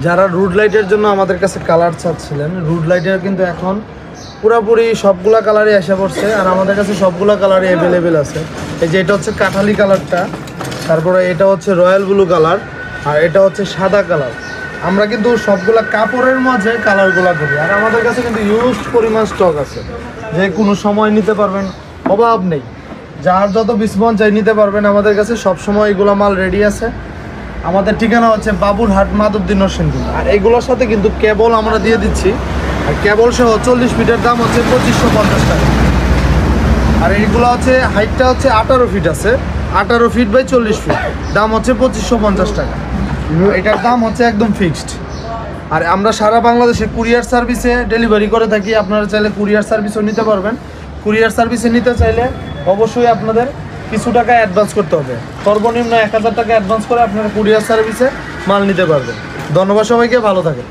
যারা রুড লাইটের জন্য আমাদের কাছে কালার চাচ্ছিলেন, রুড লাইটের কিন্তু এখন পুরোপুরি সবগুলা কালারই এসে পড়ছে, আর আমাদের কাছে সবগুলা কালারই অ্যাভেলেবেল আছে। এই যে এটা হচ্ছে কাঠালি কালারটা, তারপরে এটা হচ্ছে রয়্যাল ব্লু কালার, আর এটা হচ্ছে সাদা কালার। আমরা কিন্তু সবগুলা কাপড়ের মাঝে কালারগুলো করি, আর আমাদের কাছে কিন্তু হিউজ পরিমাণ স্টক আছে, যে কোনো সময় নিতে পারবেন, অভাব নেই। যার যত বিস্পন চাই নিতে পারবেন আমাদের কাছে, সব সময় এগুলো মাল রেডি আছে। আমাদের ঠিকানা হচ্ছে বাবুরহাট মাধবদী নরসিংদী। আর এগুলোর সাথে কিন্তু কেবল আমরা দিয়ে দিচ্ছি, আর কেবল সহ 40 ফিটের দাম হচ্ছে 2550 টাকা। আর এইগুলো হচ্ছে হাইটটা হচ্ছে 18 ফিট আছে, 18 ফিট বাই 40 ফিট, দাম হচ্ছে 2550 টাকা। এটার দাম হচ্ছে একদম ফিক্সড। আর আমরা সারা বাংলাদেশে কুরিয়ার সার্ভিসে ডেলিভারি করে থাকি, আপনারা চাইলে কুরিয়ার সার্ভিসও নিতে পারবেন। কুরিয়ার সার্ভিসে নিতে চাইলে অবশ্যই আপনাদের কিছু টাকা অ্যাডভান্স করতে হবে, সর্বনিম্ন 1000 টাকা অ্যাডভান্স করে আপনারা কুরিয়ার সার্ভিসে মাল নিতে পারবেন। ধন্যবাদ সবাইকে, ভালো থাকেন।